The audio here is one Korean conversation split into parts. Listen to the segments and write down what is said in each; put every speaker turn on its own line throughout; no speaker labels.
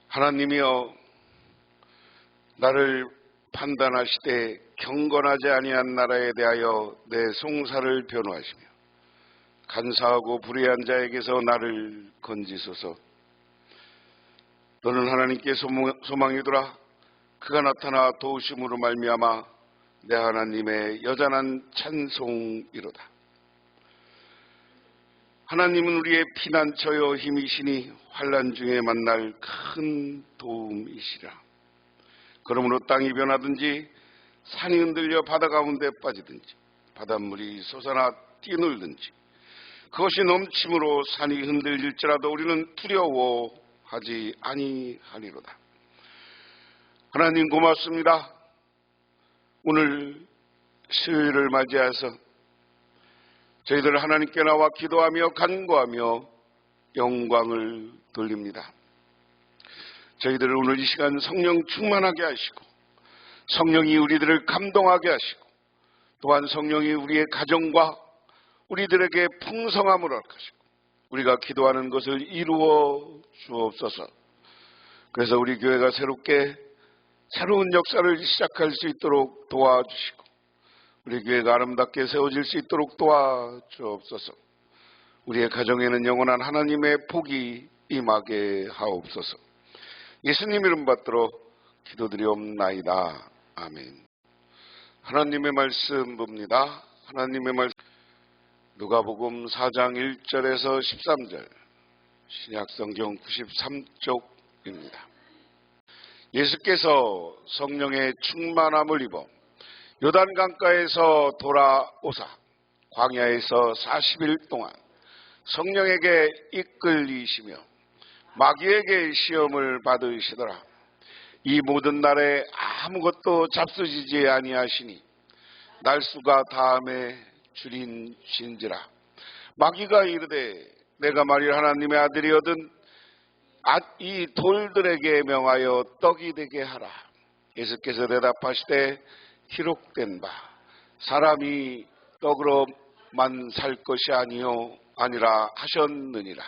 하나님이여, 나를 판단하시되 경건하지 아니한 나라에 대하여 내 송사를 변호하시며 간사하고 불의한 자에게서 나를 건지소서. 너는 하나님께 소망이더라. 그가 나타나 도우심으로 말미암아 내 하나님의 여전한 찬송이로다. 하나님은 우리의 피난처여 힘이시니 환난 중에 만날 큰 도움이시라. 그러므로 땅이 변하든지 산이 흔들려 바다 가운데 빠지든지 바닷물이 솟아나 뛰놀든지 그것이 넘침으로 산이 흔들릴지라도 우리는 두려워하지 아니하리로다. 하나님 고맙습니다. 오늘 수요일을 맞이해서 저희들 하나님께 나와 기도하며 간구하며 영광을 돌립니다. 저희들을 오늘 이 시간 성령 충만하게 하시고 성령이 우리들을 감동하게 하시고 또한 성령이 우리의 가정과 우리들에게 풍성함을 허락하시고 우리가 기도하는 것을 이루어 주옵소서. 그래서 우리 교회가 새로운 역사를 시작할 수 있도록 도와주시고 우리 교회가 아름답게 세워질 수 있도록 도와주옵소서. 우리의 가정에는 영원한 하나님의 복이 임하게 하옵소서. 예수님 이름 받들어 기도드리옵나이다. 아멘. 하나님의 말씀 봅니다. 하나님의 말씀 누가복음 4장 1절에서 13절 신약성경 93쪽입니다. 예수께서 성령의 충만함을 입어 요단강가에서 돌아오사 광야에서 40일 동안 성령에게 이끌리시며 마귀에게 시험을 받으시더라. 이 모든 날에 아무것도 잡수시지 아니하시니 날수가 다함에 줄인신지라. 마귀가 이르되 내가 만일 하나님의 아들이거든 이 돌들에게 명하여 떡이 되게 하라. 예수께서 대답하시되 기록된 바 사람이 떡으로만 살 것이 아니라 하셨느니라.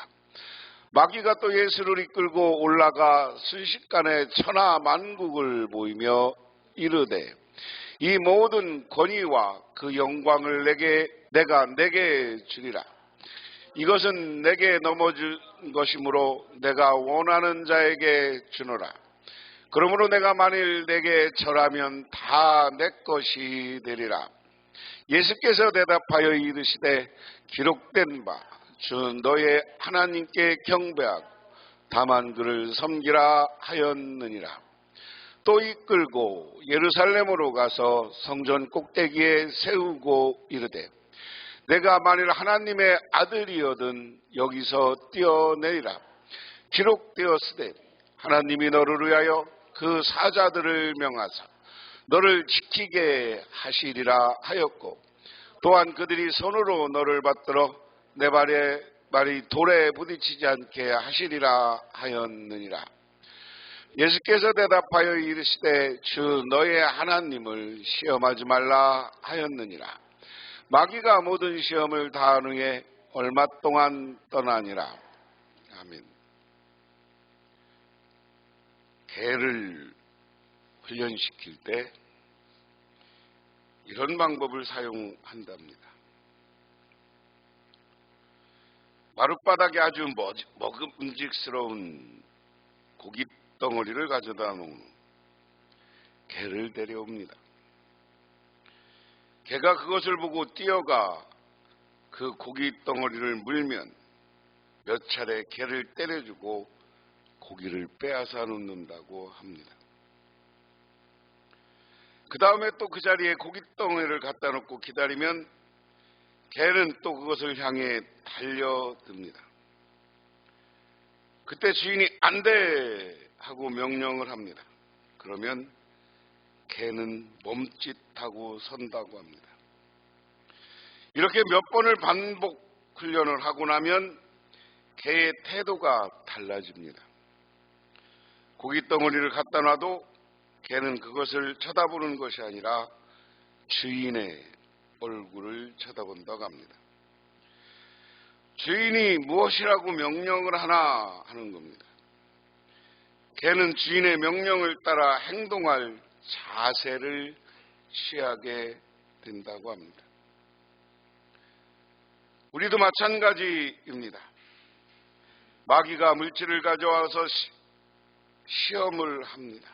마귀가 또 예수를 이끌고 올라가 순식간에 천하 만국을 보이며 이르되 이 모든 권위와 그 영광을 내가 내게 주리라. 이것은 내게 넘어준 것이므로 내가 원하는 자에게 주노라. 그러므로 내가 만일 내게 절하면 다 내 것이 되리라. 예수께서 대답하여 이르시되 기록된 바 주 너의 하나님께 경배하고 다만 그를 섬기라 하였느니라. 또 이끌고 예루살렘으로 가서 성전 꼭대기에 세우고 이르되 내가 만일 하나님의 아들이거든 여기서 뛰어내리라. 기록되었으되 하나님이 너를 위하여 그 사자들을 명하사 너를 지키게 하시리라 하였고 또한 그들이 손으로 너를 받들어 내 발이 돌에 부딪히지 않게 하시리라 하였느니라. 예수께서 대답하여 이르시되 주 너의 하나님을 시험하지 말라 하였느니라. 마귀가 모든 시험을 다한 후에 얼마 동안 떠나니라. 아멘. 개를 훈련시킬 때 이런 방법을 사용한답니다. 마룻바닥에 아주 먹음직스러운 고기 덩어리를 가져다 놓은 개를 데려옵니다. 개가 그것을 보고 뛰어가 그 고기 덩어리를 물면 몇 차례 개를 때려주고 고기를 빼앗아 놓는다고 합니다. 그 다음에 또 그 자리에 고기 덩어리를 갖다 놓고 기다리면 개는 또 그것을 향해 달려듭니다. 그때 주인이 안 돼! 하고 명령을 합니다. 그러면 개는 멈칫하고 선다고 합니다. 이렇게 몇 번을 반복 훈련을 하고 나면 개의 태도가 달라집니다. 고기 덩어리를 갖다 놔도 개는 그것을 쳐다보는 것이 아니라 주인의 얼굴을 쳐다본다고 합니다. 주인이 무엇이라고 명령을 하나 하는 겁니다. 개는 주인의 명령을 따라 행동할 자세를 취하게 된다고 합니다. 우리도 마찬가지입니다. 마귀가 물질을 가져와서 시험을 합니다.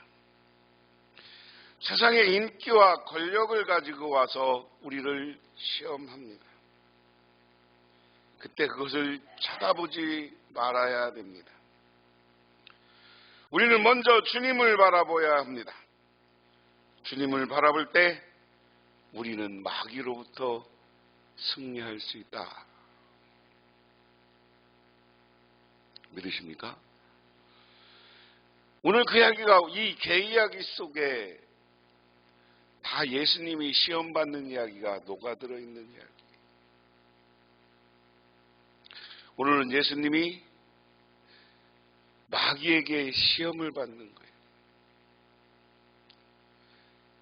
세상의 인기와 권력을 가지고 와서 우리를 시험합니다. 그때 그것을 쳐다보지 말아야 됩니다. 우리는 먼저 주님을 바라봐야 합니다. 주님을 바라볼 때 우리는 마귀로부터 승리할 수 있다. 믿으십니까? 오늘 그 이야기가, 이 개 이야기 속에 다 예수님이 시험받는 이야기가 녹아들어 있는 이야기. 오늘은 예수님이 마귀에게 시험을 받는 거예요.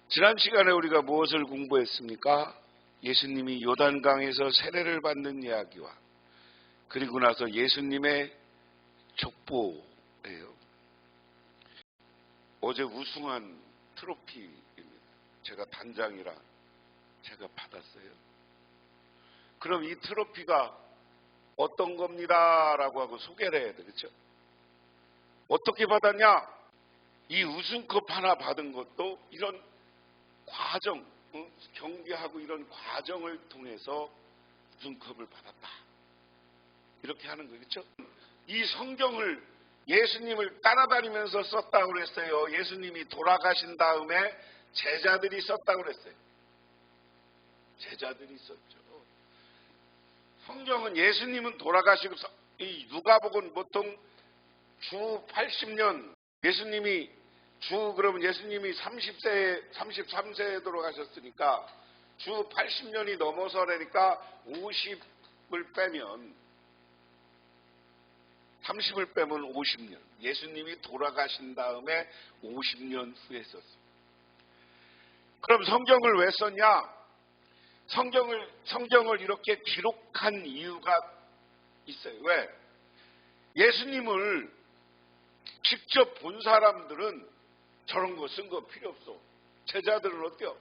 지난 시간에 우리가 무엇을 공부했습니까? 예수님이 요단강에서 세례를 받는 이야기와 그리고 나서 예수님의 족보예요. 어제 우승한 트로피입니다. 제가 단장이라 제가 받았어요. 그럼 이 트로피가 어떤 겁니다 라고 하고 소개를 해야 되겠죠. 어떻게 받았냐? 이 우승컵 하나 받은 것도 이런 과정, 경기하고 이런 과정을 통해서 우승컵을 받았다. 이렇게 하는 거겠죠. 이 성경을 예수님을 따라다니면서 썼다고 그랬어요. 예수님이 돌아가신 다음에 제자들이 썼다고 그랬어요. 제자들이 썼죠. 성경은 예수님은 돌아가시고, 이 누가복음 보통 주 80년, 그러면 예수님이 33세에 돌아가셨으니까 주 80년이 넘어서라니까 50을 빼면 30을 빼면 50년. 예수님이 돌아가신 다음에 50년 후에 썼어요. 그럼 성경을 왜 썼냐? 성경을 이렇게 기록한 이유가 있어요. 왜? 예수님을 직접 본 사람들은 저런 거 쓴 거 필요 없어. 제자들은 어때요?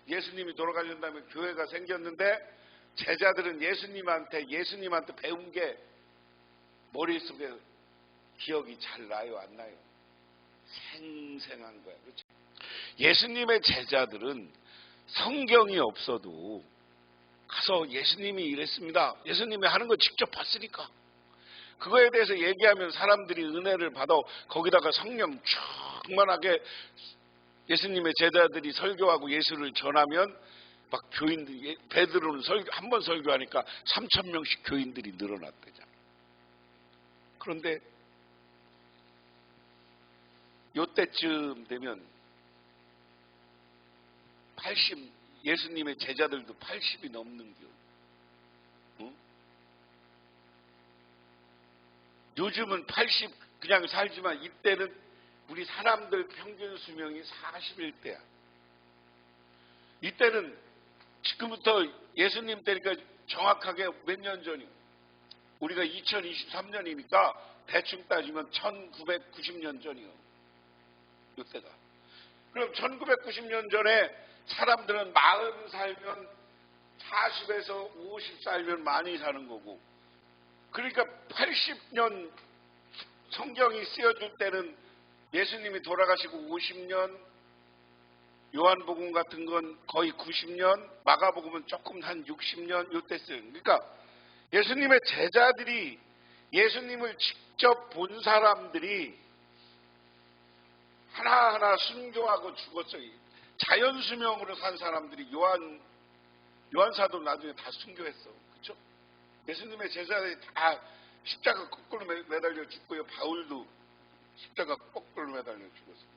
예수님이 돌아가신 다음에 교회가 생겼는데 제자들은 예수님한테 배운 게 머릿속에 기억이 잘 나요, 안 나요? 생생한 거야. 그렇죠? 예수님의 제자들은 성경이 없어도 가서 예수님이 이랬습니다. 예수님이 하는 거 직접 봤으니까. 그거에 대해서 얘기하면 사람들이 은혜를 받아. 거기다가 성령 충만하게 예수님의 제자들이 설교하고 예수를 전하면 막 교인들이, 베드로는 한 번 설교하니까 3,000명씩 교인들이 늘어났대잖아. 그런데 요때쯤 되면 예수님의 제자들도 80이 넘는 겨. 응? 요즘은 80 그냥 살지만 이때는 우리 사람들 평균 수명이 41대야. 이때는 지금부터 예수님 때니까 정확하게 몇 년 전이요? 우리가 2023년이니까 대충 따지면 1990년 전이요. 이때가. 그럼 1990년 전에 사람들은 40 살면 40에서 50 살면 많이 사는 거고, 그러니까 80년 성경이 쓰여질 때는 예수님이 돌아가시고 50년, 요한복음 같은 건 거의 90년, 마가복음은 조금 한 60년 요때 쓰여요. 그러니까 예수님의 제자들이, 예수님을 직접 본 사람들이 하나하나 순교하고 죽었어요. 자연수명으로 산 사람들이 요한사도 나중에 다 순교했어. 그렇죠? 예수님의 제자들이 다 십자가 거꾸로 매달려 죽고요. 바울도 십자가 거꾸로 매달려 죽었어요.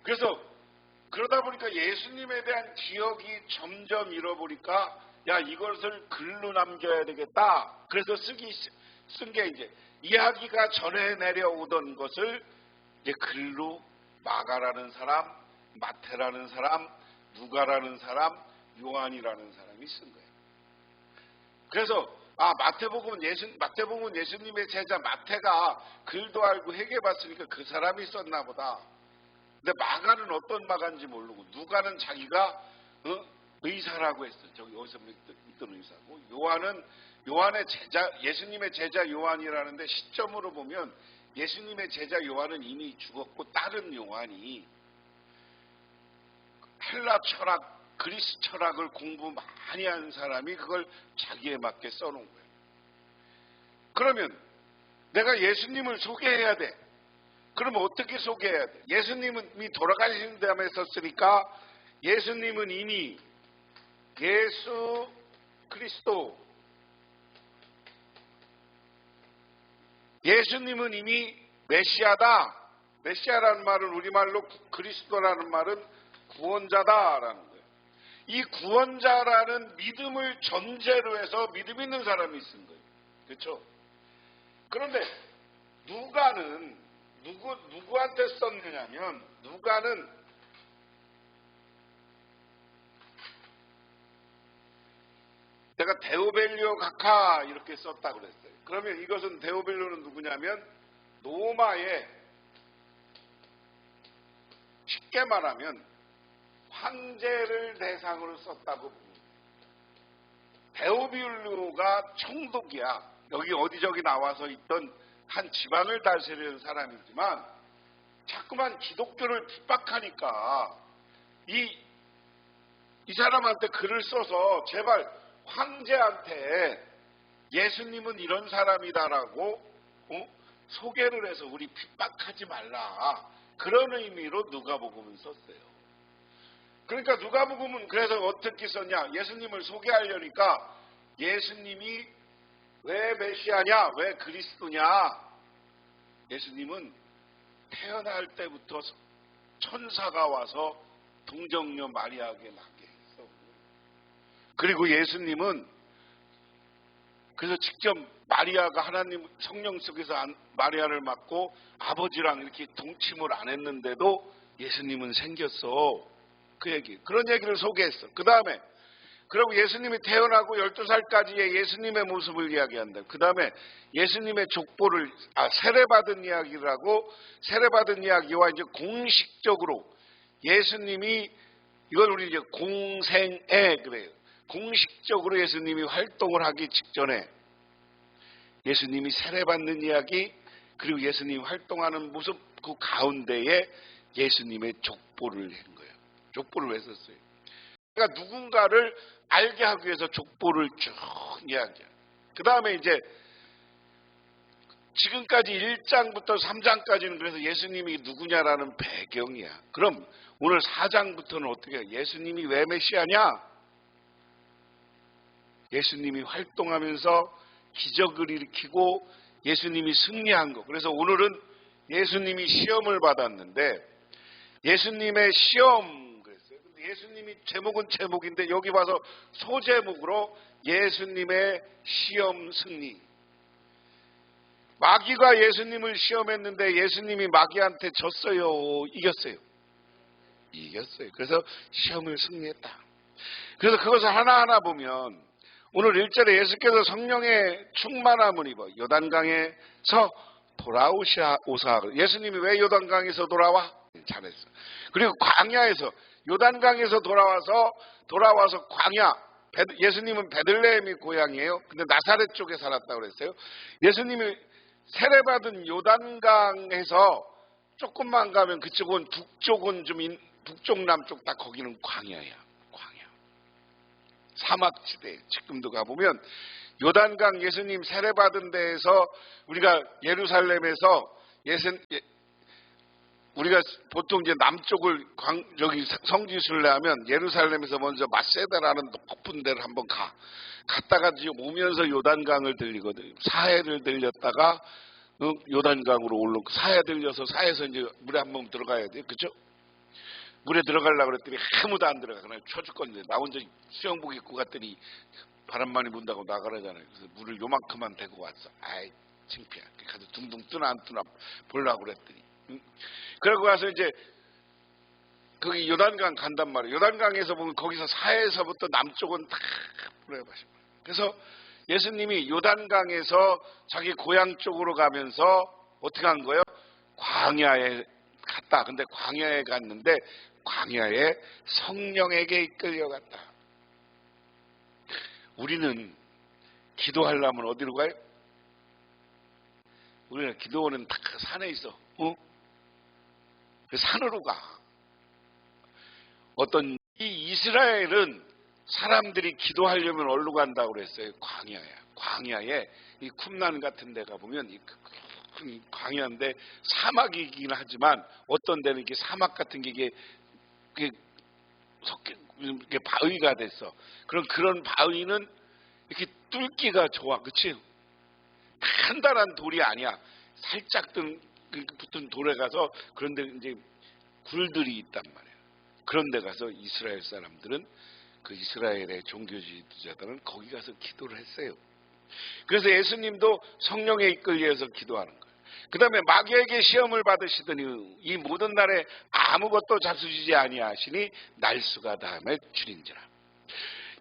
그래서 그러다 보니까 예수님에 대한 기억이 점점 잃어버리니까 야, 이것을 글로 남겨야 되겠다. 그래서 쓴 게 이제 이야기가 전해 내려오던 것을 이제 글로 마가라는 사람, 마태라는 사람, 누가라는 사람, 요한이라는 사람이 쓴 거예요. 그래서 마태복음은 예수님의 제자 마태가 글도 알고 해결봤으니까 그 사람이 썼나 보다. 근데 마가는 어떤 마가인지 모르고, 누가는 자기가 의사라고 했어. 저기 어디서 믿던 의사고, 요한의 제자, 예수님의 제자 요한이라는데 시점으로 보면 예수님의 제자 요한은 이미 죽었고, 다른 요한이 헬라 철학, 그리스 철학을 공부 많이 한 사람이 그걸 자기에 맞게 써놓은 거예요. 그러면 내가 예수님을 소개해야 돼. 그러면 어떻게 소개해야 돼? 예수님이 돌아가신 다음에 썼으니까 예수님은 이미 예수 그리스도, 예수님은 이미 메시아다. 메시아라는 말은 우리말로 그리스도라는 말은 구원자다라는 거예요. 이 구원자라는 믿음을 전제로 해서 믿음 있는 사람이 쓴 거예요. 그렇죠? 그런데 누구한테 썼느냐면, 누가는 내가 데오벨리오 각하 이렇게 썼다고 그랬어요. 그러면 이것은 데오벨리오는 누구냐면 로마의, 쉽게 말하면 황제를 대상으로 썼다고 봅니다. 데오빌리오가 총독이야. 여기 어디저기 나와서 있던 한 지방을 다스리는 사람이지만 자꾸만 기독교를 핍박하니까 이 사람한테 글을 써서 제발 황제한테 예수님은 이런 사람이다라고 소개를 해서 우리 핍박하지 말라, 그런 의미로 누가복음은 썼어요. 그러니까 누가복음은 그래서 어떻게 썼냐, 예수님을 소개하려니까 예수님이 왜 메시아냐, 왜 그리스도냐, 예수님은 태어날 때부터 천사가 와서 동정녀 마리아에게 낳게 했어. 그리고 예수님은 그래서 직접 마리아가 하나님 성령 속에서 마리아를 맡고 아버지랑 이렇게 동침을 안 했는데도 예수님은 생겼어. 그 얘기, 그런 얘기를 소개했어. 그 다음에 그리고 예수님이 태어나고 12살까지의 예수님의 모습을 이야기한다. 그 다음에 예수님의 족보를 세례받은 이야기라고, 세례받은 이야기와 이제 공식적으로 예수님이, 이걸 우리 이제 공생애 그래요. 공식적으로 예수님이 활동을 하기 직전에 예수님이 세례받는 이야기, 그리고 예수님이 활동하는 모습, 그 가운데에 예수님의 족보를 한 거예요. 족보를 왜 썼어요? 그러니까 누군가를 알게 하기 위해서 족보를 쭉 이야기해요. 그 다음에 이제 지금까지 1장부터 3장까지는 그래서 예수님이 누구냐라는 배경이야. 그럼 오늘 4장부터는 어떻게 해요? 예수님이 왜 메시아냐? 예수님이 활동하면서 기적을 일으키고 예수님이 승리한 거. 그래서 오늘은 예수님이 시험을 받았는데, 예수님의 시험, 예수님이 제목은 제목인데 여기 봐서 소제목으로 예수님의 시험 승리. 마귀가 예수님을 시험했는데 예수님이 마귀한테 졌어요, 이겼어요? 이겼어요. 그래서 시험을 승리했다. 그래서 그것을 하나하나 보면 오늘 1절에 예수께서 성령의 충만함을 입어 요단강에서 돌아오사. 예수님이 왜 요단강에서 돌아와? 잘했어. 그리고 광야에서, 요단강에서 돌아와서 광야, 예수님은 베들레헴이 고향이에요. 근데 나사렛 쪽에 살았다고 그랬어요. 예수님이 세례받은 요단강에서 조금만 가면 그쪽은 북쪽은 좀 북쪽 남쪽 다 거기는 광야야. 광야. 사막지대. 지금도 가보면 요단강 예수님 세례받은 데에서 우리가 예루살렘에서 우리가 보통 이제 남쪽을 저기 성지순례 하면 예루살렘에서 먼저 마세다라는 높은 데를 한번 갔다가 지금 오면서 요단강을 들리거든요. 사해를 들렸다가 요단강으로 올라오고, 사해 들려서 사해에서 이제 물에 한번 들어가야 돼요. 그렇죠? 물에 들어가려고 그랬더니 아무도 안 들어가. 그냥 쳐죽건데 나 혼자 수영복 입고 갔더니 바람 많이 분다고 나가라잖아요. 그래서 물을 요만큼만 대고 왔어. 아이 창피해. 가서 둥둥 뜨나 안 뜨나 보려고 그랬더니. 그러고 가서 이제 거기 요단강 간단 말이에요. 요단강에서 보면 거기서 사해에서부터 남쪽은 다 뿌려봐요. 그래서 예수님이 요단강에서 자기 고향 쪽으로 가면서 어떻게 한 거예요? 광야에 갔다. 근데 광야에 갔는데 광야에 성령에게 이끌려갔다. 우리는 기도하려면 어디로 가요? 우리는 기도원은 딱 그 산에 있어. 그 산으로 가. 어떤 이 이스라엘은 사람들이 기도하려면 어디로 간다고 그랬어요? 광야야. 광야에 이 쿰란 같은 데 가보면 이 광야인데 사막이긴 하지만 어떤 데는 이게 사막 같은 게 이게 바위가 됐어. 그런 바위는 이렇게 뚫기가 좋아. 그치? 단단한 돌이 아니야. 살짝 붙은 돌에 가서 그런데 이제 굴들이 있단 말이에요. 그런데 가서 이스라엘 사람들은 그 이스라엘의 종교 지도자들은 거기 가서 기도를 했어요. 그래서 예수님도 성령에 이끌려서 기도하는 거예요. 그 다음에 마귀에게 시험을 받으시더니 이 모든 날에 아무것도 잡수시지 아니하시니 날수가 다음에 줄인지라.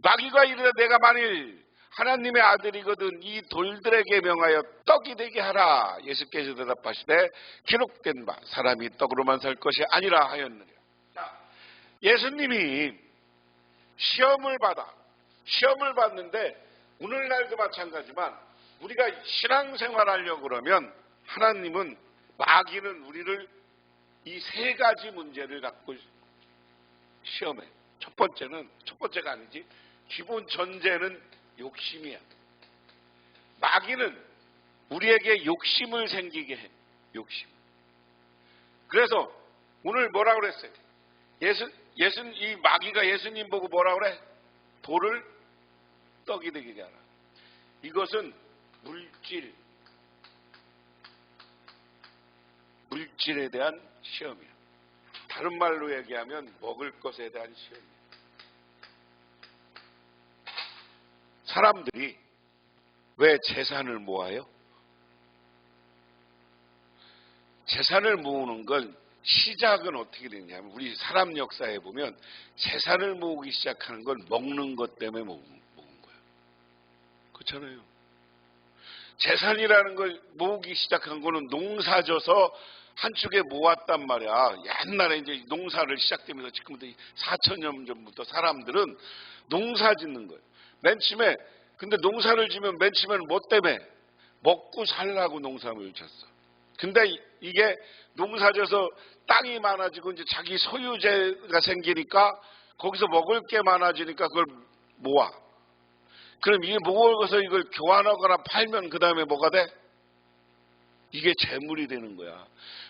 마귀가 이르되 내가 만일 하나님의 아들이거든 이 돌들에게 명하여 떡이 되게 하라. 예수께서 대답하시되 기록된 바 사람이 떡으로만 살 것이 아니라 하였느니라. 자, 예수님이 시험을 받는데 오늘날도 마찬가지지만 우리가 신앙생활하려고 그러면 하나님은 마귀는 우리를 이 세 가지 문제를 갖고 시험해. 첫 번째가 아니지. 기본 전제는 욕심이야. 마귀는 우리에게 욕심을 생기게 해. 욕심. 그래서 오늘 뭐라고 그랬어요? 이 마귀가 예수님 보고 뭐라고 그래? 돌을 떡이 되게 하라. 이것은 물질에 대한 시험이야. 다른 말로 얘기하면 먹을 것에 대한 시험이야. 사람들이 왜 재산을 모아요? 재산을 모으는 건 시작은 어떻게 되냐면 우리 사람 역사에 보면 재산을 모으기 시작하는 건 먹는 것 때문에 모은 거예요. 그렇잖아요. 재산이라는 걸 모으기 시작한 거는 농사져서 한 축에 모았단 말이야. 옛날에 이제 농사를 시작되면서 지금부터 4,000년 전부터 사람들은 농사 짓는 거예요. 맨 처음에 근데 농사를 지면 맨 처음에는 뭐 때문에? 먹고 살라고 농사를 졌어. 근데 이게 농사져서 땅이 많아지고 이제 자기 소유재가 생기니까 거기서 먹을 게 많아지니까 그걸 모아. 그럼 이 모아서 이걸 교환하거나 팔면 그 다음에 뭐가 돼? 이게 재물이 되는 거야.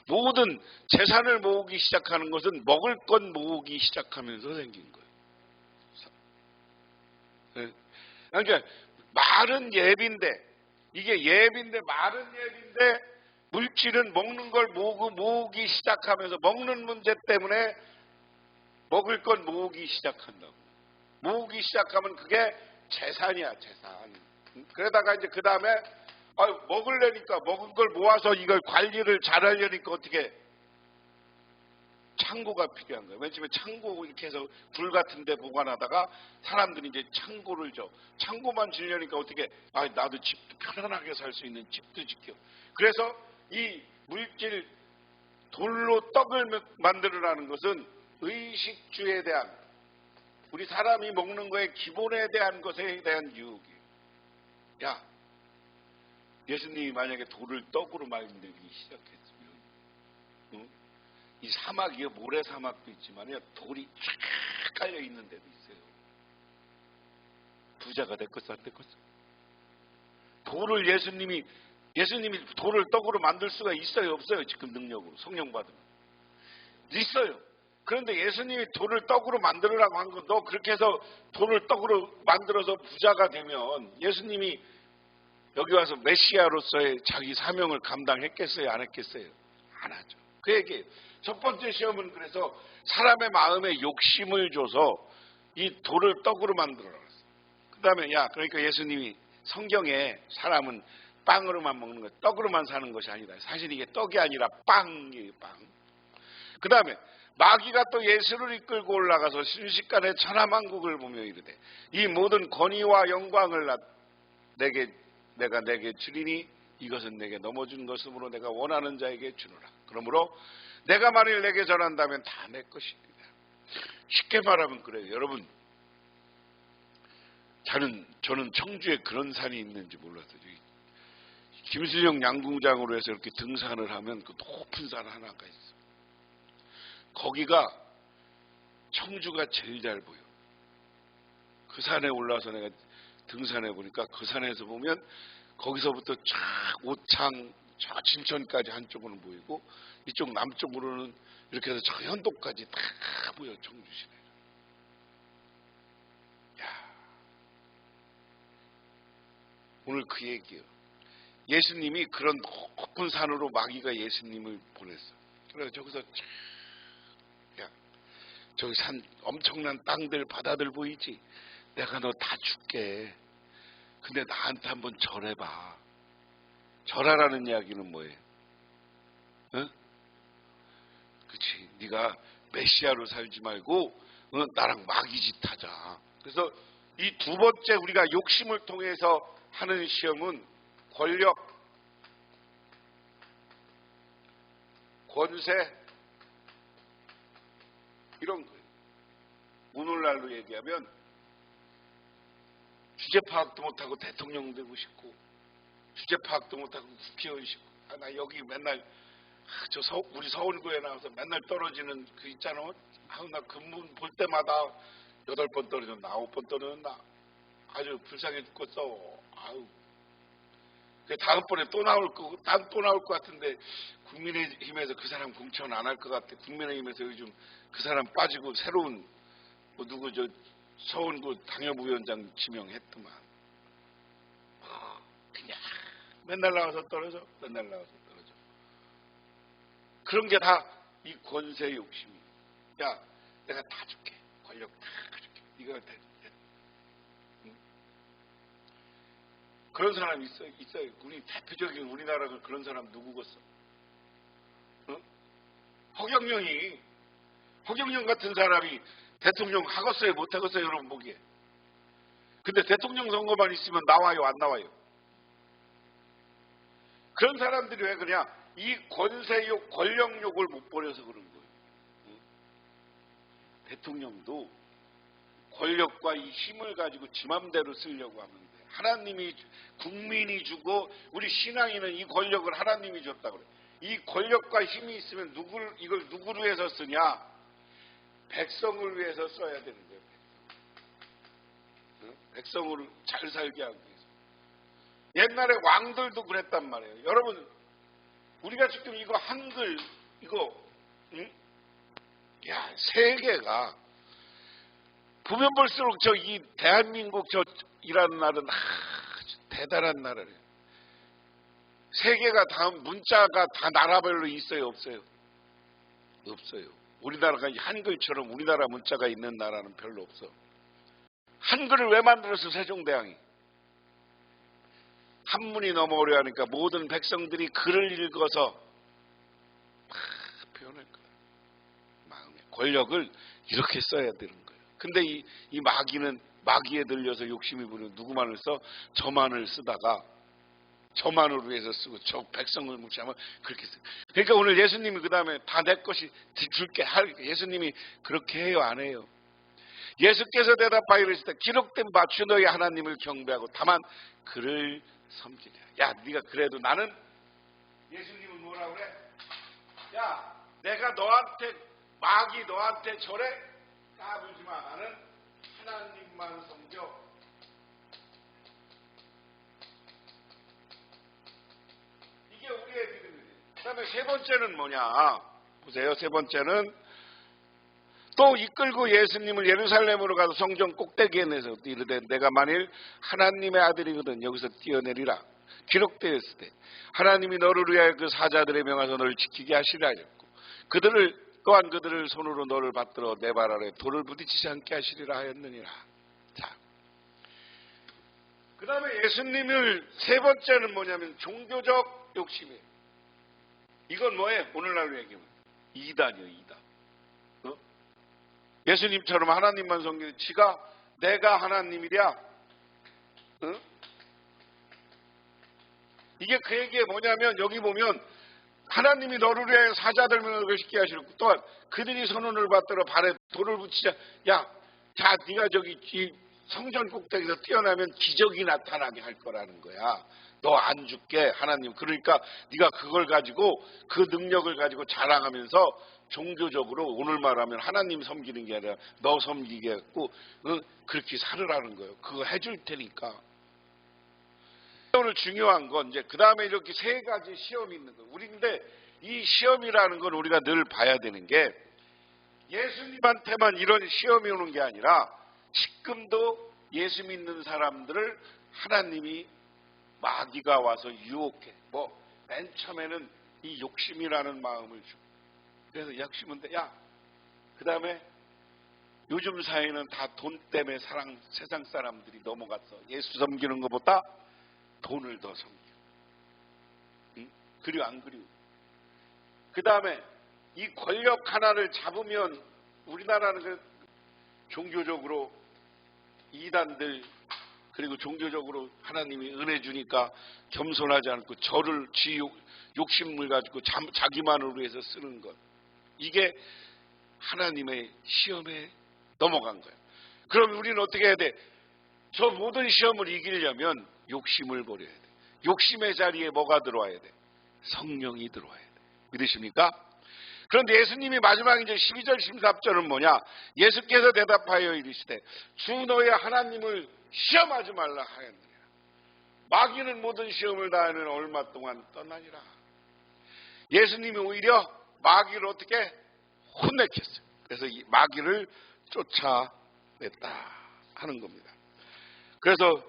모든 재산을 모으기 시작하는 것은 먹을 것 모으기 시작하면서 생긴 거예요. 그러니까 말은 예비인데 말은 예비인데 물질은 먹는 걸 모으기 시작하면서 먹는 문제 때문에 먹을 것 모으기 시작한다고. 모으기 시작하면 그게 재산이야, 재산. 그러다가 이제 그 다음에 먹으려니까 먹은 걸 모아서 이걸 관리를 잘하려니까 어떻게 창고가 필요한 거예요. 맨 처음에 창고 이렇게 해서 불 같은 데 보관하다가 사람들이 이제 창고를 줘. 창고만 지려니까 어떻게 나도 집도 편안하게 살 수 있는 집도 지켜. 그래서 이 물질 돌로 떡을 만들어라는 것은 의식주에 대한 우리 사람이 먹는 거에 기본에 대한 것에 대한 유혹이에요. 야, 예수님이 만약에 돌을 떡으로 만들기 시작했으면 이 사막이요, 모래사막도 있지만요, 돌이 쫙 깔려 있는 데도 있어요. 부자가 됐겠어, 안 됐겠어? 돌을 예수님이 돌을 떡으로 만들 수가 있어요, 없어요? 지금 능력으로 성령 받으면 있어요. 그런데 예수님이 돌을 떡으로 만들으라고 한 건 너 그렇게 해서 돌을 떡으로 만들어서 부자가 되면 예수님이 여기 와서 메시아로서의 자기 사명을 감당했겠어요, 안 했겠어요? 안 하죠. 그 얘기예요. 첫 번째 시험은 그래서 사람의 마음에 욕심을 줘서 이 돌을 떡으로 만들어라. 그 다음에 그러니까 예수님이 성경에 사람은 빵으로만 먹는 것, 떡으로만 사는 것이 아니다. 사실 이게 떡이 아니라 빵이에요, 빵. 그 다음에 마귀가 또 예수를 이끌고 올라가서 순식간에 천하만국을 보며 이르되 이 모든 권위와 영광을 내가 내게 주리니 이것은 내게 넘어준 것이므로 내가 원하는 자에게 주노라. 그러므로 내가 만일 내게 전한다면 다 내 것입니다. 쉽게 말하면 그래요. 여러분, 저는 청주에 그런 산이 있는지 몰랐어요. 김수영 양궁장으로 해서 이렇게 등산을 하면 그 높은 산 하나가 있어. 거기가 청주가 제일 잘 보여. 그 산에 올라서 내가 등산해 보니까 그 산에서 보면 거기서부터 쫙 오창, 저 진천까지 한쪽으로는 보이고 이쪽 남쪽으로는 이렇게 해서 저 현도까지 다 보여, 청주 시내. 야, 오늘 그 얘기예요. 예수님이 그런 높은 산으로 마귀가 예수님을 보냈어. 그래서 저기서 야, 저기 산 엄청난 땅들 바다들 보이지? 내가 너 다 줄게. 근데 나한테 한번 절해봐. 절하라는 이야기는 뭐예요? 응? 그치? 네가 메시아로 살지 말고 나랑 마귀짓 하자. 그래서 이 두 번째 우리가 욕심을 통해서 하는 시험은 권력, 권세 이런 거예요. 오늘날로 얘기하면 주제 파악도 못하고 대통령 되고 싶고 주제 파악도 못하고 국회의원 싶고 나 여기 맨날 우리 서울구에 나와서 맨날 떨어지는 그 있잖아. 나 근문 볼 때마다 8번 떨어졌나 9번 떨어졌나 아주 불쌍해 죽겠어. 다음번에 또 나올 것 같은데 국민의힘에서 그 사람 공천 안 할 것 같아. 국민의힘에서 요즘 그 사람 빠지고 새로운 누구 서울구 당협위원장 지명했더만. 그냥 맨날 나와서 떨어져. 그런 게 다 이 권세 욕심이. 야, 내가 다 줄게. 권력 다 줄게. 이거 돼. 응? 그런 사람이 있어요. 우리 대표적인 우리나라가 그런 사람 누구겠어? 응? 허경영 같은 사람이 대통령 하겠어요? 못하겠어요? 여러분 보기에. 근데 대통령 선거만 있으면 나와요? 안 나와요? 그런 사람들이 왜 그냥 이 권세욕, 권력욕을 못 버려서 그런 거예요. 응? 대통령도 권력과 이 힘을 가지고 지 맘대로 쓰려고 하면 돼. 하나님이, 국민이 주고 우리 신앙인은 이 권력을 하나님이 줬다고 그래. 이 권력과 힘이 있으면 이걸 누구를 위해서 쓰냐? 백성을 위해서 써야 되는 거예요. 응? 백성을 잘 살게 하기 위해서. 옛날에 왕들도 그랬단 말이에요. 여러분, 우리가 지금 이거 한글, 응? 야, 세계가 보면 볼수록 이 대한민국 이라는 나라는 아주 대단한 나라래요. 세계가 다 문자가 다 나라별로 있어요, 없어요? 없어요. 우리나라가 한글처럼 우리나라 문자가 있는 나라는 별로 없어. 한글을 왜 만들었어, 세종대왕이? 한문이 너무 어려우니까 모든 백성들이 글을 읽어서 막 표현할 거야. 마음에 권력을 이렇게 써야 되는 거예요. 근데 이 마귀에 들려서 욕심이 부리는 누구만을 써? 저만을 쓰다가 저만을 위해서 쓰고 저 백성을 무시하면 그렇게 써. 그러니까 오늘 예수님이 그 다음에 다 내 것이 줄게 예수님이 그렇게 해요, 안 해요? 예수께서 대답하여 이르시되 기록된 바 주 너희 하나님을 경배하고 다만 그를 섬기랴. 야, 네가 그래도 나는 예수님은 뭐라 그래? 야, 내가 마귀 너한테 절해? 까불지 마. 나는 하나님만 섬겨. 이게 우리의 믿음이에요. 그 다음에 세 번째는 뭐냐? 보세요. 세 번째는 또 이끌고 예수님을 예루살렘으로 가서 성전 꼭대기에 내서 이르되 내가 만일 하나님의 아들이거든 여기서 뛰어내리라. 기록되었을 때 하나님이 너를 위하여 그 사자들의 명하서 너를 지키게 하시라 하였고 또한 그들을 손으로 너를 받들어 내 발 아래 돌을 부딪히지 않게 하시리라 하였느니라. 자, 그 다음에 예수님을 세 번째는 뭐냐면 종교적 욕심이에요. 이건 뭐예요? 오늘날로 얘기하면 이단이에요. 이단. 예수님처럼 하나님만 섬기는 지가 내가 하나님이랴. 이게 그 얘기가 뭐냐면 여기 보면 하나님이 너를 위해 사자들을 쉽게 하시고 또한 그들이 선언을 받들어 발에 돌을 붙이자. 자 네가 저기 이 성전 꼭대기에서 뛰어나면 기적이 나타나게 할 거라는 거야. 너 안 죽게 하나님. 그러니까 네가 그걸 가지고 그 능력을 가지고 자랑하면서 종교적으로 오늘 말하면 하나님 섬기는 게 아니라 너 섬기게 했고 그렇게 살으라는 거예요. 그거 해줄 테니까. 오늘 중요한 건 이제 그 다음에 이렇게 세 가지 시험이 있는 거예요. 우리 근데 이 시험이라는 건 우리가 늘 봐야 되는 게 예수님한테만 이런 시험이 오는 게 아니라 지금도 예수 믿는 사람들을 하나님이 마귀가 와서 유혹해. 맨 처음에는 이 욕심이라는 마음을 주고. 그래서 욕심은 그 다음에 요즘 사회는 다 돈 때문에 세상 사람들이 넘어갔어. 예수 섬기는 것보다 돈을 더 섬겨. 응? 그리고 안 그리고. 그 다음에 이 권력 하나를 잡으면 우리나라는 그 종교적으로 이단들 그리고 종교적으로 하나님이 은혜 주니까 겸손하지 않고 저를 지 욕심을 가지고 자기만을 위해서 쓰는 것. 이게 하나님의 시험에 넘어간 거예요. 그럼 우리는 어떻게 해야 돼? 저 모든 시험을 이기려면 욕심을 버려야 돼. 욕심의 자리에 뭐가 들어와야 돼? 성령이 들어와야 돼. 믿으십니까? 그런데 예수님이 마지막 이제 12절 13절은 뭐냐? 예수께서 대답하여 이르시되 주 너의 하나님을 시험하지 말라 하였느니라. 마귀는 모든 시험을 다하면 얼마 동안 떠나니라. 예수님이 오히려 마귀를 어떻게 혼내켰어요. 그래서 이 마귀를 쫓아냈다 하는 겁니다. 그래서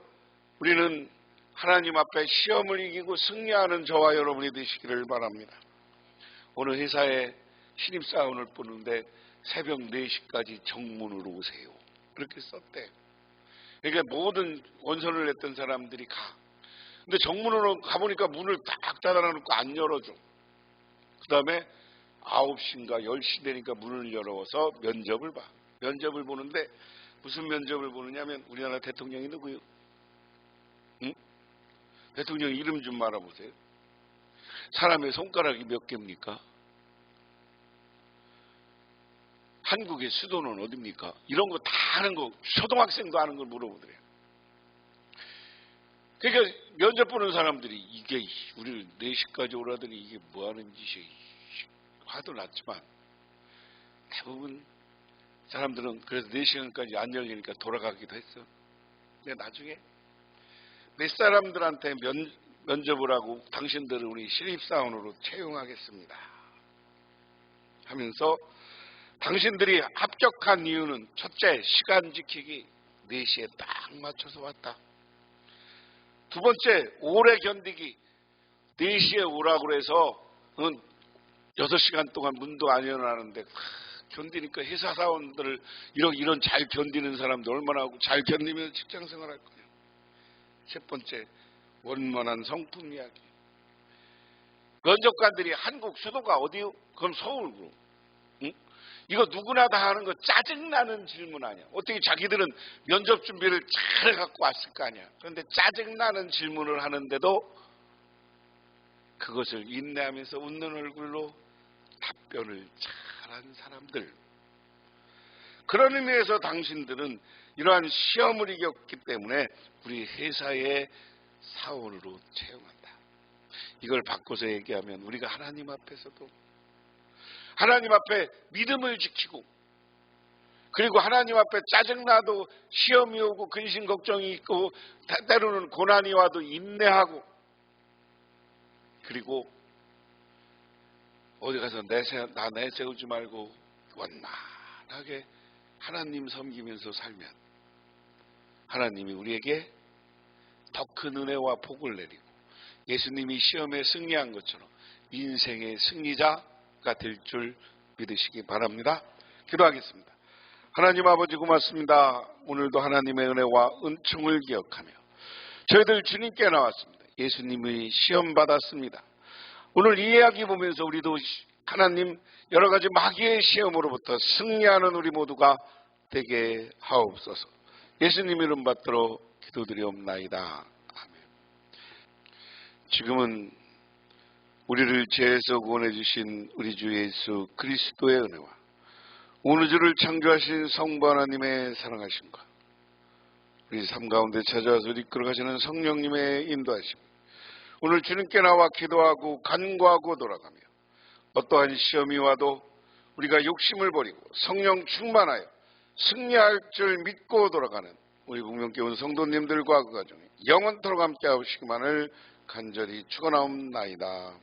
우리는 하나님 앞에 시험을 이기고 승리하는 저와 여러분이 되시기를 바랍니다. 오늘 회사에 신입사원을 보는데 새벽 4시까지 정문으로 오세요. 그렇게 썼대. 그러니까 모든 원서를 냈던 사람들이 가. 근데 정문으로 가보니까 문을 딱 닫아놓고 안 열어줘. 그 다음에 9시인가 10시 되니까 문을 열어서 면접을 봐. 면접을 보는데 무슨 면접을 보느냐면 우리나라 대통령이 누구요? 응? 대통령 이름 좀 말아보세요. 사람의 손가락이 몇 개입니까? 한국의 수도는 어디입니까? 이런 거 다 하는 거 초등학생도 하는 걸 물어보더래요. 그러니까 면접 보는 사람들이 이게 우리 4시까지 오라더니 이게 뭐 하는 짓이 화도 났지만 대부분 사람들은 그래서 4시간까지 안 열리니까 돌아가기도 했어. 근데 나중에 몇 사람들한테 면접을 하고 당신들을 우리 신입사원으로 채용하겠습니다 하면서 당신들이 합격한 이유는 첫째, 시간 지키기 4시에 딱 맞춰서 왔다. 두 번째, 오래 견디기 4시에 오라고 해서 6시간 동안 문도 안 열어놨는데 견디니까 회사 사원들을 이런 잘 견디는 사람들 얼마나 하고 잘 견디면 직장생활 할 거냐. 첫 번째, 원만한 성품 이야기. 면접관들이 한국 수도가 어디요? 그럼 서울로. 응? 이거 누구나 다 하는 거 짜증나는 질문 아니야. 어떻게 자기들은 면접 준비를 잘 해갖고 왔을 거 아니야. 그런데 짜증나는 질문을 하는데도 그것을 인내하면서 웃는 얼굴로 답변을 잘한 사람들. 그런 의미에서 당신들은 이러한 시험을 이겼기 때문에 우리 회사의 사원으로 채용한다. 이걸 바꿔서 얘기하면 우리가 하나님 앞에서도 하나님 앞에 믿음을 지키고 그리고 하나님 앞에 짜증나도 시험이 오고 근심 걱정이 있고 때로는 고난이 와도 인내하고 그리고 어디 가서 나 내세우지 말고 원만하게 하나님 섬기면서 살면 하나님이 우리에게 더 큰 은혜와 복을 내리고 예수님이 시험에 승리한 것처럼 인생의 승리자가 될 줄 믿으시기 바랍니다. 기도하겠습니다. 하나님 아버지 고맙습니다. 오늘도 하나님의 은혜와 은총을 기억하며 저희들 주님께 나왔습니다. 예수님의 시험 받았습니다. 오늘 이 이야기 보면서 우리도 하나님 여러 가지 마귀의 시험으로부터 승리하는 우리 모두가 되게 하옵소서. 예수님 이름 받들어 기도드리옵나이다. 아멘. 지금은 우리를 죄에서 구원해 주신 우리 주 예수 그리스도의 은혜와 온 우주를 창조하신 성부 하나님의 사랑하심과 우리 삶 가운데 찾아와서 이끌어가시는 성령님의 인도하심, 오늘 주님께 나와 기도하고 간구하고 돌아가며 어떠한 시험이 와도 우리가 욕심을 버리고 성령 충만하여 승리할 줄 믿고 돌아가는 우리 북명교회 온 성도님들과 그 가정에 영원토록 함께 하시기만을 간절히 축원하옵나이다.